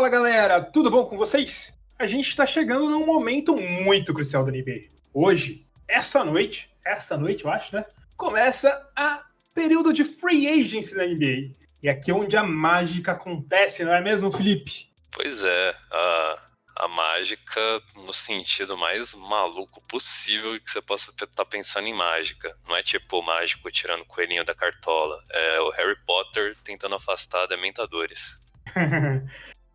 Fala galera, tudo bom com vocês? A gente está chegando num momento muito crucial da NBA. Hoje, essa noite eu acho, né? Começa a período de free agency na NBA. E aqui é onde a mágica acontece, não é mesmo, Felipe? Pois é, a mágica no sentido mais maluco possível que você possa estar pensando em mágica. Não é tipo o mágico tirando o coelhinho da cartola, é o Harry Potter tentando afastar dementadores.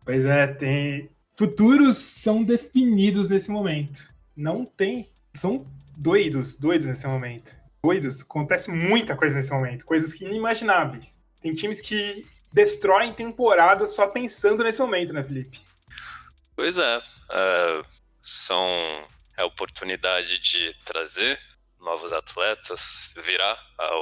Pois é, tem. Futuros são definidos nesse momento. Não tem. São doidos nesse momento. Doidos. Acontece muita coisa nesse momento. Coisas inimagináveis. Tem times que destroem temporadas só pensando nesse momento, né, Felipe? Pois é, são a oportunidade de trazer novos atletas, virar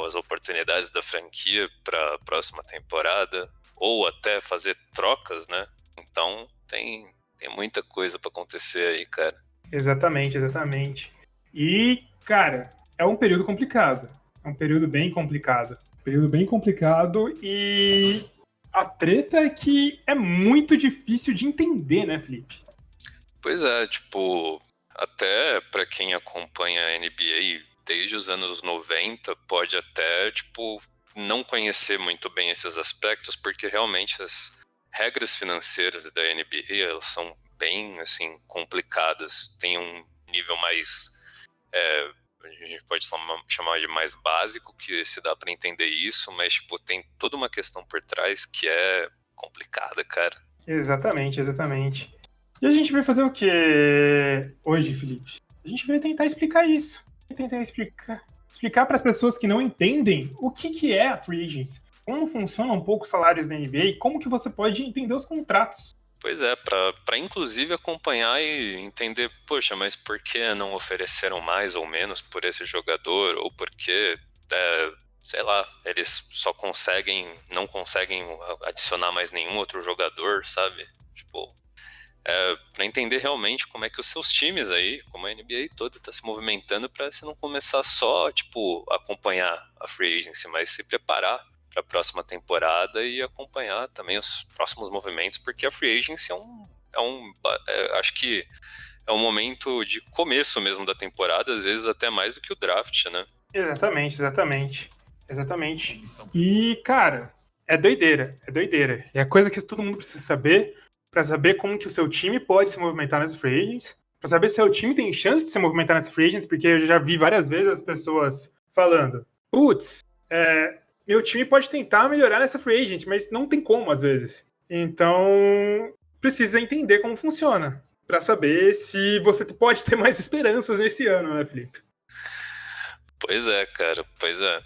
as oportunidades da franquia para a próxima temporada, ou até fazer trocas, né? Então tem muita coisa para acontecer aí, cara. Exatamente. E, cara, é um período complicado. É um período bem complicado. Período bem complicado e a treta é que é muito difícil de entender, né, Felipe? Pois é, tipo, até para quem acompanha a NBA desde os anos 90, pode até, tipo, não conhecer muito bem esses aspectos, porque realmente as regras financeiras da NBA, elas são bem, assim, complicadas. Tem um nível mais, a gente pode chamar de mais básico, que se dá para entender isso, mas, tipo, tem toda uma questão por trás que é complicada, cara. Exatamente. E a gente vai fazer o que hoje, Felipe? A gente vai tentar explicar isso. Tentar explicar para as pessoas que não entendem o que é a free agency, como funcionam um pouco os salários da NBA e como que você pode entender os contratos. Pois é, para inclusive acompanhar e entender, poxa, mas por que não ofereceram mais ou menos por esse jogador? Ou por que, sei lá, eles não conseguem adicionar mais nenhum outro jogador, sabe? Tipo, para entender realmente como é que os seus times aí, como a NBA toda está se movimentando, para você não começar só, tipo, acompanhar a free agency, mas se preparar para a próxima temporada e acompanhar também os próximos movimentos, porque a free agency acho que é um momento de começo mesmo da temporada, às vezes até mais do que o draft, né? Exatamente. E, cara, é doideira. É coisa que todo mundo precisa saber para saber como que o seu time pode se movimentar nessa free agents, para saber se o time tem chance de se movimentar nessa free agents, porque eu já vi várias vezes as pessoas falando, putz, meu time pode tentar melhorar nessa free agent, mas não tem como às vezes. Então, precisa entender como funciona, para saber se você pode ter mais esperanças nesse ano, né, Felipe? Pois é, cara, pois é.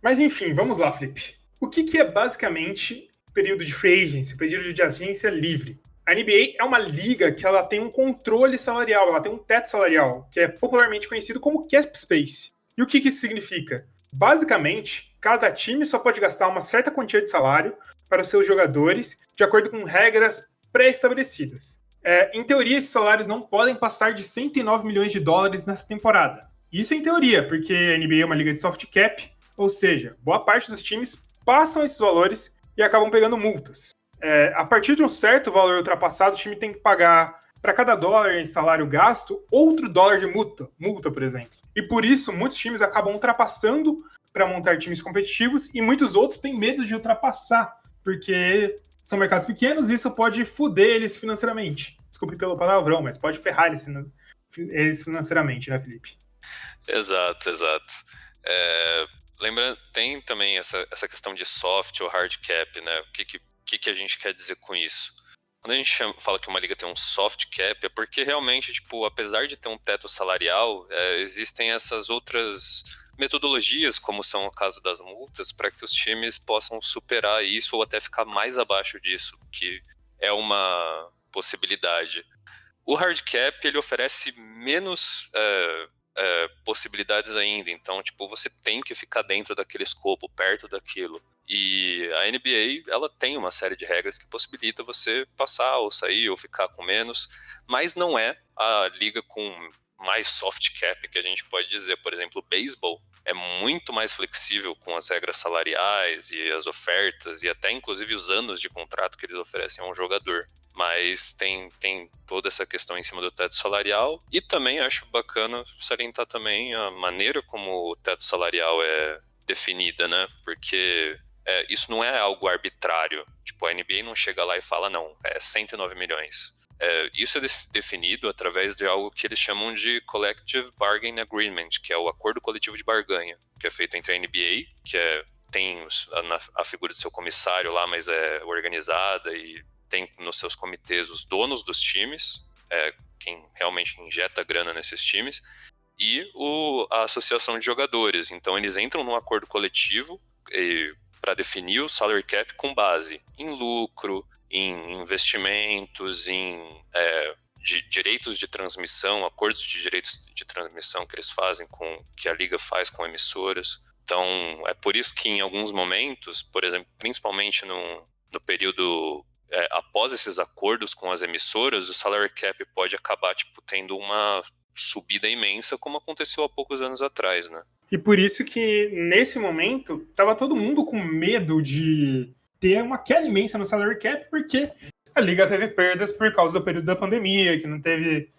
Mas enfim, vamos lá, Felipe. O que é basicamente período de free agency, período de agência livre? A NBA é uma liga que ela tem um controle salarial, ela tem um teto salarial, que é popularmente conhecido como cap space. E o que isso significa? Basicamente, cada time só pode gastar uma certa quantia de salário para os seus jogadores, de acordo com regras pré-estabelecidas. Em teoria, esses salários não podem passar de 109 milhões de dólares nessa temporada. Isso é em teoria, porque a NBA é uma liga de soft cap, ou seja, boa parte dos times passam esses valores e acabam pegando multas. A partir de um certo valor ultrapassado, o time tem que pagar, para cada dólar em salário gasto, outro dólar de multa, por exemplo. E por isso, muitos times acabam ultrapassando para montar times competitivos e muitos outros têm medo de ultrapassar, porque são mercados pequenos e isso pode foder eles financeiramente. Desculpe pelo palavrão, mas pode ferrar eles financeiramente, né, Felipe? Exato. Lembrando, tem também essa questão de soft ou hard cap, né? O que a gente quer dizer com isso? Quando a gente fala que uma liga tem um soft cap, é porque realmente, tipo, apesar de ter um teto salarial, existem essas outras metodologias, como são o caso das multas, para que os times possam superar isso ou até ficar mais abaixo disso, que é uma possibilidade. O hard cap, ele oferece menos possibilidades ainda, então, tipo, você tem que ficar dentro daquele escopo, perto daquilo. E a NBA, ela tem uma série de regras que possibilita você passar ou sair ou ficar com menos, mas não é a liga com mais soft cap que a gente pode dizer. Por exemplo, o beisebol, é muito mais flexível com as regras salariais e as ofertas e até inclusive os anos de contrato que eles oferecem a um jogador. Mas tem toda essa questão em cima do teto salarial e também acho bacana salientar também a maneira como o teto salarial é definida, né? Porque isso não é algo arbitrário. Tipo, a NBA não chega lá e fala, não, é 109 milhões. Isso é definido através de algo que eles chamam de Collective Bargaining Agreement, que é o acordo coletivo de barganha, que é feito entre a NBA, que tem a figura do seu comissário lá, mas é organizada e tem nos seus comitês os donos dos times, quem realmente injeta grana nesses times, e a associação de jogadores. Então eles entram num acordo coletivo para definir o salary cap com base em lucro, em investimentos, em direitos de transmissão, acordos de direitos de transmissão que eles fazem, que a liga faz com emissoras. Então, é por isso que em alguns momentos, por exemplo, principalmente no período após esses acordos com as emissoras, o salary cap pode acabar tendo uma subida imensa, como aconteceu há poucos anos atrás, né? E por isso que, nesse momento, tava todo mundo com medo de ter uma queda imensa no salary cap, porque a liga teve perdas por causa do período da pandemia, que não teve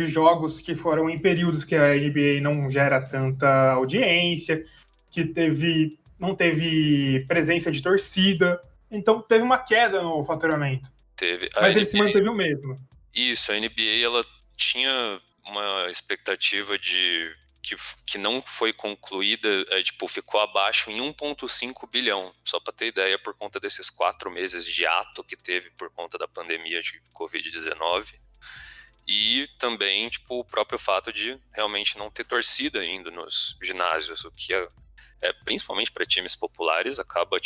jogos que foram em períodos que a NBA não gera tanta audiência, que não teve presença de torcida, então teve uma queda no faturamento. Mas ele se manteve o mesmo. Isso, a NBA ela tinha uma expectativa que não foi concluída, ficou abaixo em 1,5 bilhão, só para ter ideia, por conta desses 4 meses de ato que teve por conta da pandemia de Covid-19. E também, o próprio fato de realmente não ter torcida ainda nos ginásios, o que principalmente para times populares, acaba,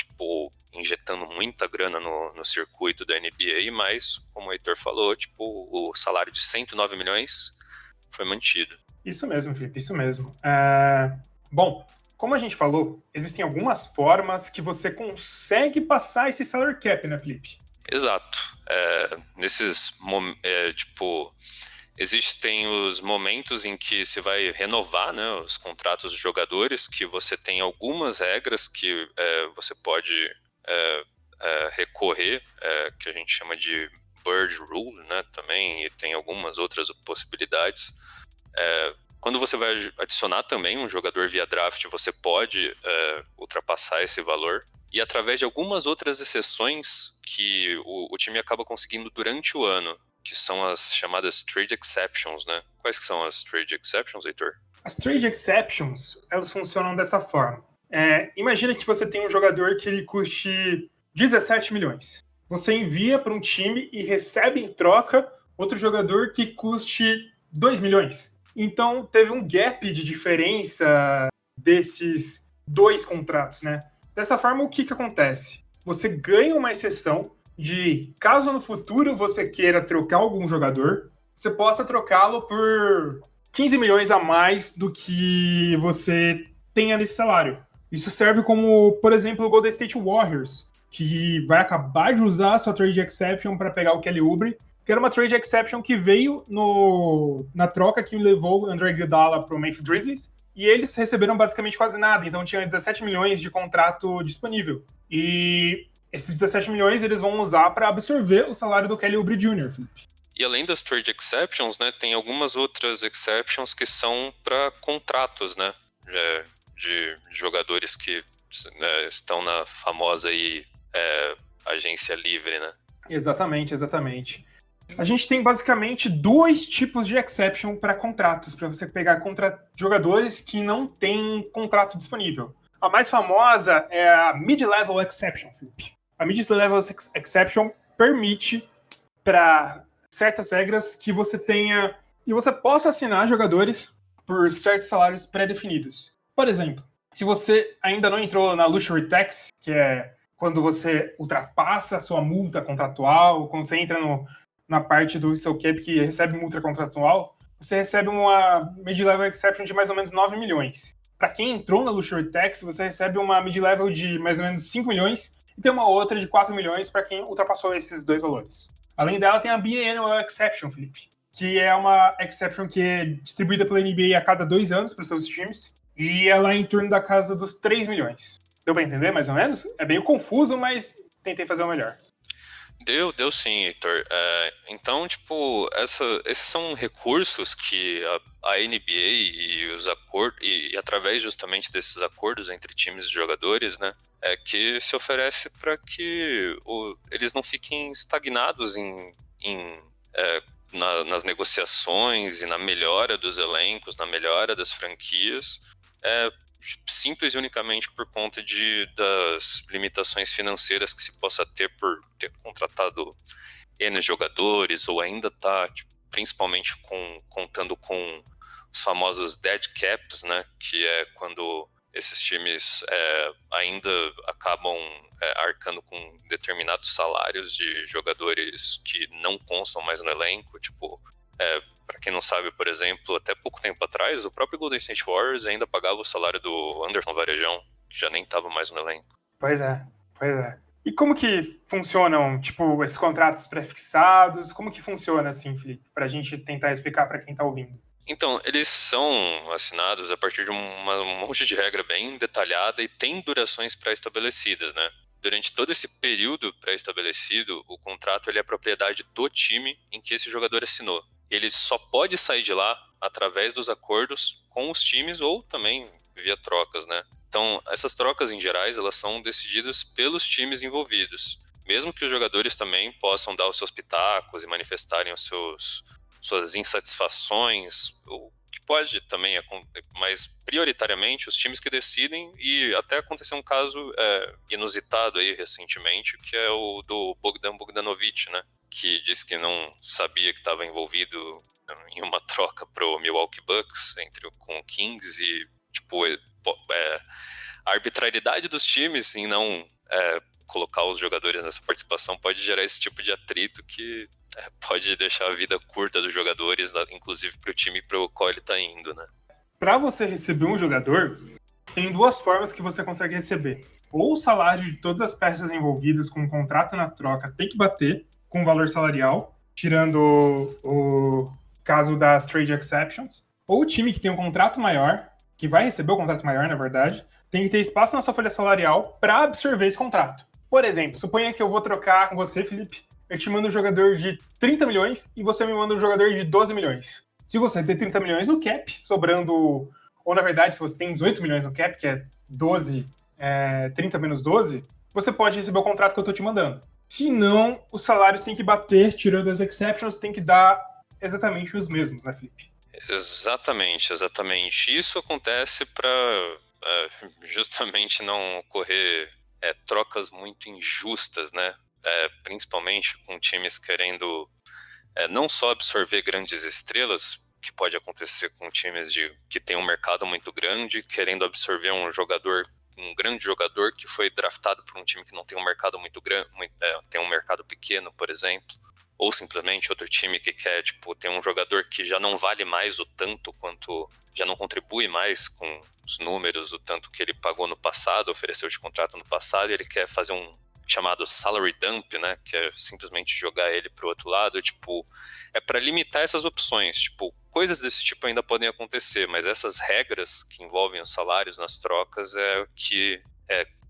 injetando muita grana no circuito da NBA, mas, como o Heitor falou, o salário de 109 milhões foi mantido. Isso mesmo, Felipe, isso mesmo. Bom, como a gente falou, existem algumas formas que você consegue passar esse salary cap, né, Felipe? Exato. Existem os momentos em que se vai renovar, né, os contratos dos jogadores, que você tem algumas regras que você pode recorrer, que a gente chama de Bird Rule, né, também, e tem algumas outras possibilidades. Quando você vai adicionar também um jogador via draft, você pode ultrapassar esse valor. E através de algumas outras exceções que o time acaba conseguindo durante o ano, que são as chamadas trade exceptions, né? Quais que são as trade exceptions, Heitor? As trade exceptions, elas funcionam dessa forma. Imagina que você tem um jogador que ele custe 17 milhões. Você envia para um time e recebe em troca outro jogador que custe 2 milhões. Então, teve um gap de diferença desses 2 contratos, né? Dessa forma, o que acontece? Você ganha uma exceção de, caso no futuro você queira trocar algum jogador, você possa trocá-lo por 15 milhões a mais do que você tenha nesse salário. Isso serve como, por exemplo, o Golden State Warriors, que vai acabar de usar a sua trade exception para pegar o Kelly Oubre, que era uma trade exception que veio na troca que levou o Andre Iguodala para o Memphis Grizzlies, e eles receberam basicamente quase nada, então tinha 17 milhões de contrato disponível. E esses 17 milhões eles vão usar para absorver o salário do Kelly Oubre Jr., Felipe. E além das trade exceptions, né, tem algumas outras exceptions que são para contratos, né, de jogadores que estão na famosa agência livre, né? Exatamente. A gente tem basicamente 2 tipos de exception para contratos, para você pegar jogadores que não têm contrato disponível. A mais famosa é a Mid-Level Exception, Felipe. A Mid-Level Exception permite, para certas regras, que você tenha e você possa assinar jogadores por certos salários pré-definidos. Por exemplo, se você ainda não entrou na Luxury Tax, que é quando você ultrapassa a sua multa contratual, quando você entra na parte do seu cap que recebe multa contratual, você recebe uma mid-level exception de mais ou menos 9 milhões. Para quem entrou na Luxury Tax, você recebe uma mid-level de mais ou menos 5 milhões e tem uma outra de 4 milhões para quem ultrapassou esses 2 valores. Além dela, tem a Biennial Exception, Felipe, que é uma exception que é distribuída pela NBA a cada 2 anos para os seus times. e ela é em torno da casa dos 3 milhões. Deu pra entender, mais ou menos? É meio confuso, mas tentei fazer o melhor. Deu sim, Heitor. Então, tipo, esses são recursos que a NBA e os acordos, e através justamente desses acordos entre times e jogadores, né, que se oferece para que eles não fiquem estagnados nas negociações e na melhora dos elencos, na melhora das franquias, simples e unicamente por conta das limitações financeiras que se possa ter por ter contratado N jogadores ou ainda tá, tipo, principalmente contando com os famosos dead caps, né, que é quando esses times ainda acabam arcando com determinados salários de jogadores que não constam mais no elenco, tipo, para quem não sabe, por exemplo, até pouco tempo atrás, o próprio Golden State Warriors ainda pagava o salário do Anderson Varejão, que já nem estava mais no elenco. Pois é, pois é. E como que funcionam, tipo, esses contratos pré-fixados? Como que funciona, assim, Felipe? Pra gente tentar explicar para quem tá ouvindo. Então, eles são assinados a partir de um monte de regra bem detalhada e tem durações pré-estabelecidas, né? Durante todo esse período pré-estabelecido, o contrato ele é propriedade do time em que esse jogador assinou. Ele só pode sair de lá através dos acordos com os times ou também via trocas, né? Então, essas trocas em gerais, elas são decididas pelos times envolvidos. Mesmo que os jogadores também possam dar os seus pitacos e manifestarem suas insatisfações, o que pode também, mas prioritariamente os times que decidem, e até aconteceu um caso inusitado aí recentemente, que é o do Bogdan Bogdanovic, né, que disse que não sabia que estava envolvido em uma troca pro Milwaukee Bucks com o Kings e, tipo, a arbitrariedade dos times em não colocar os jogadores nessa participação pode gerar esse tipo de atrito que pode deixar a vida curta dos jogadores, inclusive para o time para o qual ele está indo, né? Para você receber um jogador, tem duas formas que você consegue receber. Ou o salário de todas as peças envolvidas com o contrato na troca tem que bater com o valor salarial, tirando o caso das trade exceptions. Ou o time que tem um contrato maior, que vai receber o contrato maior, na verdade, tem que ter espaço na sua folha salarial para absorver esse contrato. Por exemplo, suponha que eu vou trocar com você, Felipe. Eu te mando um jogador de 30 milhões e você me manda um jogador de 12 milhões. Se você tem 30 milhões no cap, sobrando... Ou, na verdade, se você tem 18 milhões no cap, que é 30 menos 12, você pode receber o contrato que eu tô te mandando. Se não, os salários têm que bater, tirando as exceptions, tem que dar exatamente os mesmos, né, Felipe? Exatamente. Isso acontece para justamente não ocorrer trocas muito injustas, né? Principalmente com times querendo não só absorver grandes estrelas, que pode acontecer com times que tem um mercado muito grande, querendo absorver um grande jogador que foi draftado por um time que não tem um mercado muito grande, tem um mercado pequeno, por exemplo, ou simplesmente outro time que quer, tipo, ter um jogador que já não vale mais o tanto quanto, já não contribui mais com os números, o tanto que ele pagou no passado, ofereceu de contrato no passado, e ele quer fazer um chamado salary dump, né, que é simplesmente jogar ele pro outro lado, tipo, para limitar essas opções, tipo, coisas desse tipo ainda podem acontecer, mas essas regras que envolvem os salários nas trocas é o que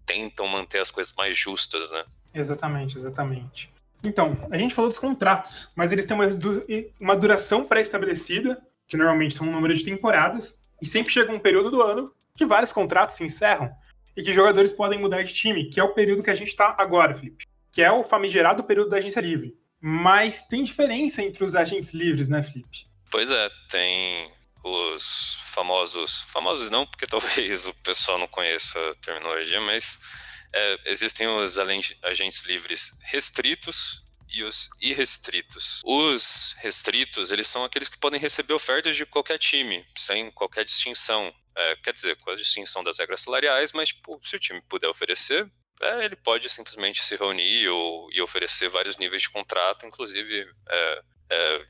tentam manter as coisas mais justas, né? Exatamente, exatamente. Então, a gente falou dos contratos, mas eles têm uma duração pré-estabelecida, que normalmente são um número de temporadas, e sempre chega um período do ano que vários contratos se encerram e que jogadores podem mudar de time, que é o período que a gente está agora, Felipe, que é o famigerado período da agência livre. Mas tem diferença entre os agentes livres, né, Felipe? Pois é, tem os famosos não, porque talvez o pessoal não conheça a terminologia, mas existem os agentes livres restritos e os irrestritos. Os restritos, eles são aqueles que podem receber ofertas de qualquer time, sem qualquer distinção. Quer dizer, com a distinção das regras salariais, mas tipo, se o time puder oferecer, ele pode simplesmente se reunir e oferecer vários níveis de contrato, inclusive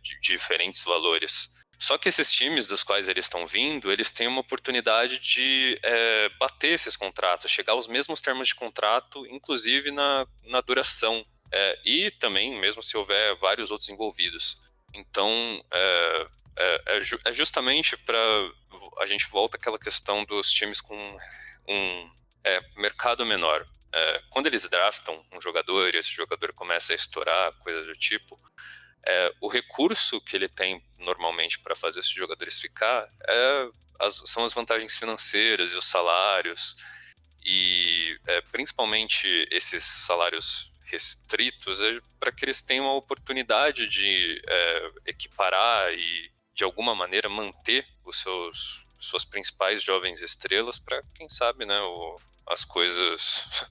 de diferentes valores. Só que esses times dos quais eles estão vindo, eles têm uma oportunidade de bater esses contratos, chegar aos mesmos termos de contrato, inclusive na duração. E também, mesmo se houver vários outros envolvidos. Então, é justamente para a gente volta àquela questão dos times com um mercado menor. Quando eles draftam um jogador e esse jogador começa a estourar, coisa do tipo, o recurso que ele tem normalmente para fazer esses jogadores ficar são as vantagens financeiras e os salários, e principalmente esses salários restritos, para que eles tenham a oportunidade de equiparar e, de alguma maneira, manter suas principais jovens estrelas para, quem sabe, né, as coisas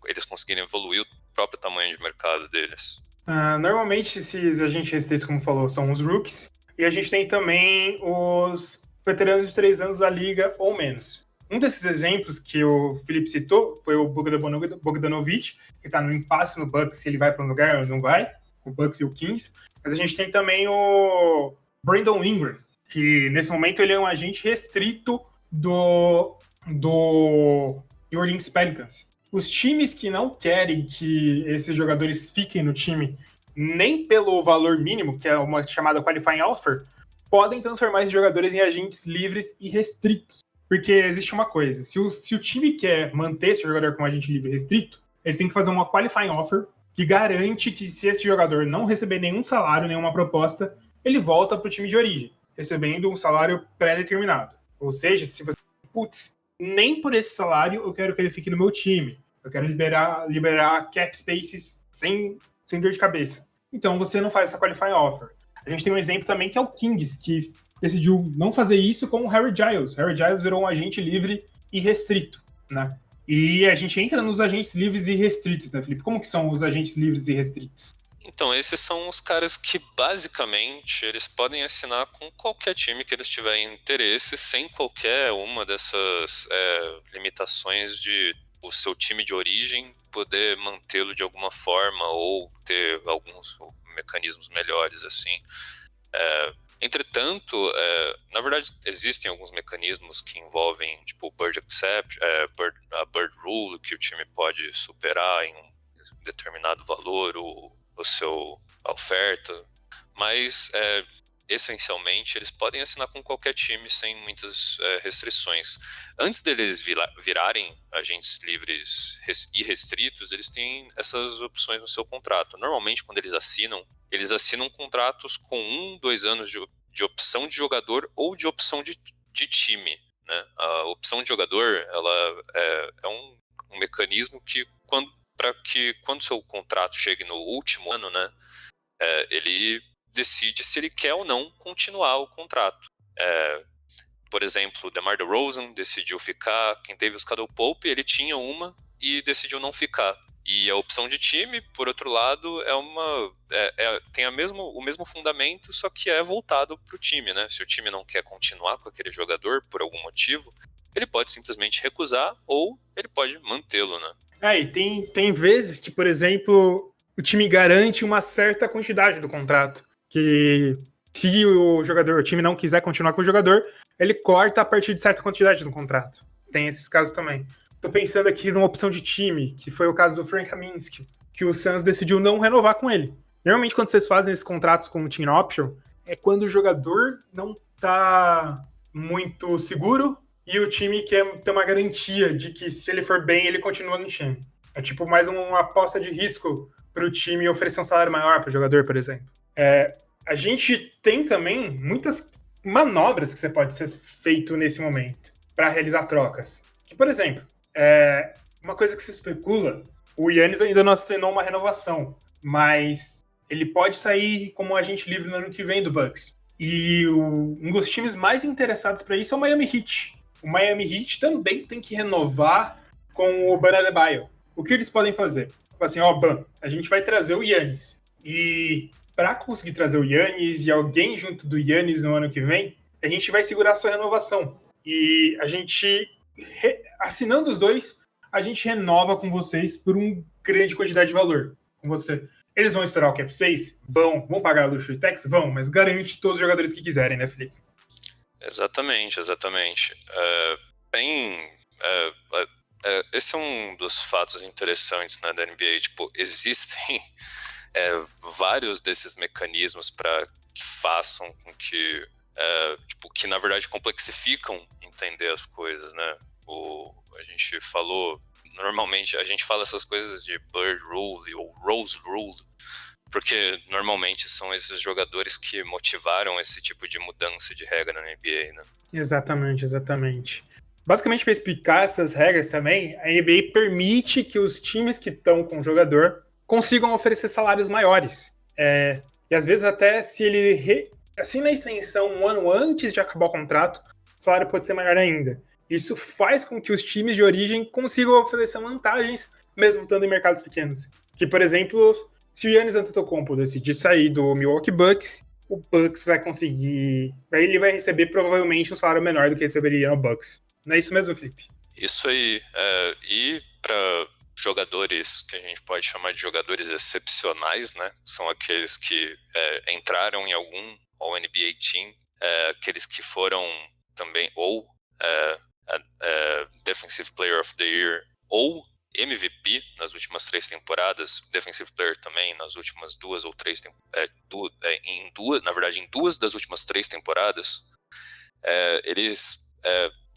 eles conseguirem evoluir o próprio tamanho de mercado deles. Normalmente, esses agentes restritos, como falou, são os rookies, e a gente tem também os veteranos de 3 anos da liga ou menos. Um desses exemplos que o Felipe citou foi o Bogdanovic, que está no impasse no Bucks, se ele vai para um lugar ou não vai, o Bucks e o Kings. Mas a gente tem também o Brandon Ingram, que nesse momento ele é um agente restrito do New Orleans Pelicans. Os times que não querem que esses jogadores fiquem no time, nem pelo valor mínimo, que é uma chamada qualifying offer, podem transformar esses jogadores em agentes livres e restritos. Porque existe uma coisa, se o time quer manter esse jogador como agente livre e restrito, ele tem que fazer uma qualifying offer que garante que se esse jogador não receber nenhum salário, nenhuma proposta, ele volta para o time de origem, recebendo um salário pré-determinado. Ou seja, se você, nem por esse salário eu quero que ele fique no meu time. Eu quero liberar cap spaces sem dor de cabeça. Então você não faz essa qualifying offer. A gente tem um exemplo também que é o Kings, que decidiu não fazer isso com o Harry Giles. Harry Giles virou um agente livre e restrito, né? E a gente entra nos agentes livres e restritos, né, Felipe? Como que são os agentes livres e restritos? Então, esses são os caras que, basicamente, eles podem assinar com qualquer time que eles tiverem interesse, sem qualquer uma dessas limitações de o seu time de origem poder mantê-lo de alguma forma ou ter alguns mecanismos melhores, assim. Entretanto, na verdade, existem alguns mecanismos que envolvem, tipo, Bird Accept, a Bird Rule, que o time pode superar em um determinado valor a oferta, mas essencialmente eles podem assinar com qualquer time sem muitas restrições. Antes deles virarem agentes livres e restritos, eles têm essas opções no seu contrato. Normalmente, quando eles assinam contratos com 2 anos de opção de jogador ou de opção de time, né? A opção de jogador ela é um mecanismo que para que quando seu contrato chegue no último ano, né, ele decide se ele quer ou não continuar o contrato. Por exemplo, o DeMar DeRozan decidiu ficar, Kentavious Caldwell-Pope, ele tinha uma e decidiu não ficar. E a opção de time, por outro lado, tem o mesmo fundamento, só que é voltado para o time, né? Se o time não quer continuar com aquele jogador por algum motivo, ele pode simplesmente recusar ou ele pode mantê-lo, né? E tem vezes que, por exemplo, o time garante uma certa quantidade do contrato, que se o time não quiser continuar com o jogador, ele corta a partir de certa quantidade do contrato. Tem esses casos também. Tô pensando aqui numa opção de time, que foi o caso do Frank Kaminsky, que o Suns decidiu não renovar com ele. Normalmente, quando vocês fazem esses contratos com o team option, é quando o jogador não tá muito seguro e o time quer ter uma garantia de que se ele for bem, ele continua no time. É tipo mais uma aposta de risco para o time oferecer um salário maior para o jogador, por exemplo. A gente tem também muitas manobras que você pode ser feito nesse momento para realizar trocas. Que, por exemplo, uma coisa que se especula, o Giannis ainda não assinou uma renovação, mas ele pode sair como agente livre no ano que vem do Bucks. E um dos times mais interessados para isso é o Miami Heat. O Miami Heat também tem que renovar com o Bam Adebayo. O que eles podem fazer? Assim, Bam, a gente vai trazer o Giannis. E para conseguir trazer o Giannis e alguém junto do Giannis no ano que vem, a gente vai segurar a sua renovação. E a gente, assinando os dois, a gente renova com vocês por uma grande quantidade de valor. Com você. Eles vão estourar o cap space? Vão pagar a luxury tax? Vão, mas garante todos os jogadores que quiserem, né, Felipe? Exatamente. Esse é um dos fatos interessantes, né, da NBA. Tipo, existem vários desses mecanismos para que façam com que, tipo, que na verdade complexificam entender as coisas, né? A gente falou, normalmente a gente fala essas coisas de Bird Rule ou Rose Rule, porque normalmente são esses jogadores que motivaram esse tipo de mudança de regra na NBA, né? Exatamente, exatamente. Basicamente, para explicar essas regras também, a NBA permite que os times que estão com o jogador consigam oferecer salários maiores. E às vezes até se ele assina a extensão um ano antes de acabar o contrato, o salário pode ser maior ainda. Isso faz com que os times de origem consigam oferecer vantagens, mesmo estando em mercados pequenos. Que, por exemplo, se o Giannis Antetokounmpo decidir sair do Milwaukee Bucks, o Bucks vai conseguir... Aí ele vai receber provavelmente um salário menor do que receberia no Bucks. Não é isso mesmo, Felipe? Isso aí. E para jogadores que a gente pode chamar de jogadores excepcionais, né? São aqueles que entraram em algum All-NBA Team, aqueles que foram também ou Defensive Player of the Year ou MVP nas últimas 3 temporadas, Defensive Player também nas últimas 2 ou 3 temporadas, na verdade em 2 das últimas 3 temporadas,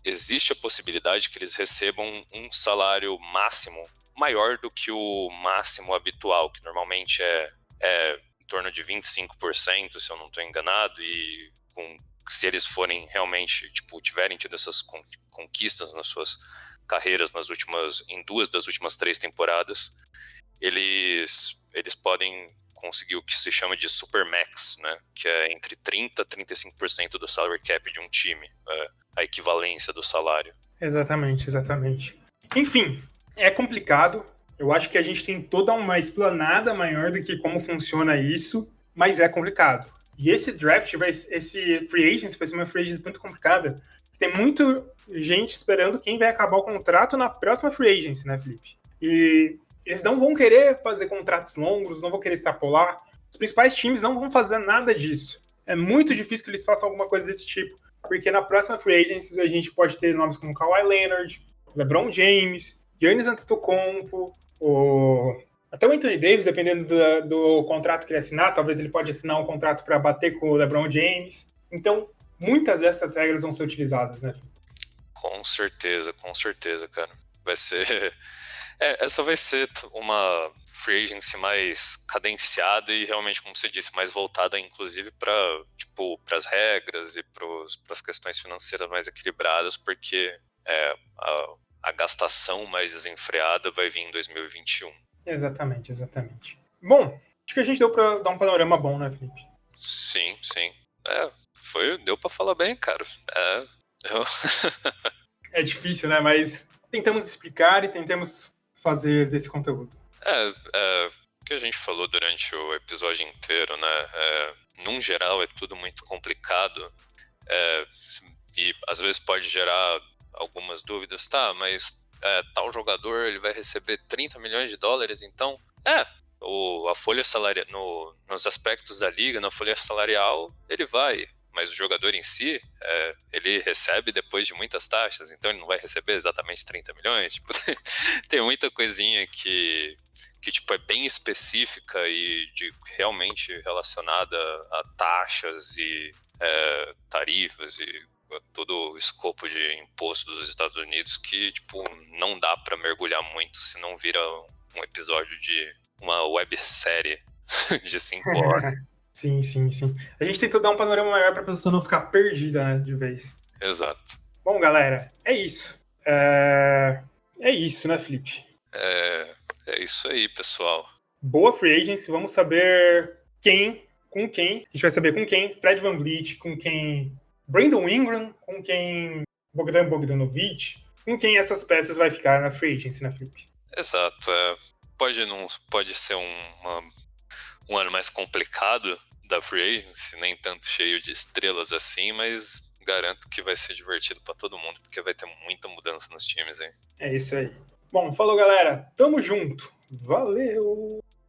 existe a possibilidade que eles recebam um salário máximo maior do que o máximo habitual, que normalmente é em torno de 25%, se eu não estou enganado, e se eles forem realmente, tipo, tiverem tido essas conquistas nas suas carreiras em 2 das últimas 3 temporadas, eles podem conseguir o que se chama de Supermax, né? Que é entre 30% a 35% do salary cap de um time, a equivalência do salário. Exatamente, exatamente. Enfim, é complicado. Eu acho que a gente tem toda uma explanada maior do que como funciona isso, mas é complicado. E esse draft, esse free agency vai ser uma free agency muito complicada. Tem muita gente esperando quem vai acabar o contrato na próxima free agency, né, Felipe? E eles não vão querer fazer contratos longos, não vão querer extrapolar. Os principais times não vão fazer nada disso. É muito difícil que eles façam alguma coisa desse tipo, porque na próxima free agency a gente pode ter nomes como Kawhi Leonard, LeBron James, Giannis Antetokounmpo, até o Anthony Davis, dependendo do contrato que ele assinar, talvez ele pode assinar um contrato para bater com o LeBron James. Então, muitas dessas regras vão ser utilizadas, né? Com certeza, cara. Vai ser... essa vai ser uma free agency mais cadenciada e realmente, como você disse, mais voltada inclusive para as regras e para as questões financeiras mais equilibradas, porque a gastação mais desenfreada vai vir em 2021. Exatamente, exatamente. Bom, acho que a gente deu para dar um panorama bom, né, Felipe? Sim. Deu para falar bem, cara. É difícil, né? Mas tentamos explicar e tentamos fazer desse conteúdo. O que a gente falou durante o episódio inteiro, né? Num geral, é tudo muito complicado. E às vezes pode gerar algumas dúvidas. Tá, mas tal jogador ele vai receber 30 milhões de dólares, então... a folha salarial... nos aspectos da liga, na folha salarial, ele vai... Mas o jogador em si, ele recebe depois de muitas taxas, então ele não vai receber exatamente 30 milhões. Tipo, tem muita coisinha que tipo, é bem específica e realmente relacionada a taxas e tarifas e todo o escopo de imposto dos Estados Unidos que tipo, não dá para mergulhar muito, senão vira um episódio de uma websérie de 5 horas. Sim. A gente tentou dar um panorama maior para a pessoa não ficar perdida, né, de vez. Exato. Bom, galera, é isso. É isso, né, Felipe? É isso aí, pessoal. Boa free agency, vamos saber com quem. A gente vai saber com quem Fred VanVleet, com quem Brandon Ingram, com quem Bogdan Bogdanovic, com quem essas peças vai ficar na free agency, né, Felipe? Exato. Pode ser um ano mais complicado da free agency, nem tanto cheio de estrelas assim, mas garanto que vai ser divertido para todo mundo, porque vai ter muita mudança nos times aí. É isso aí. Bom, falou, galera. Tamo junto. Valeu!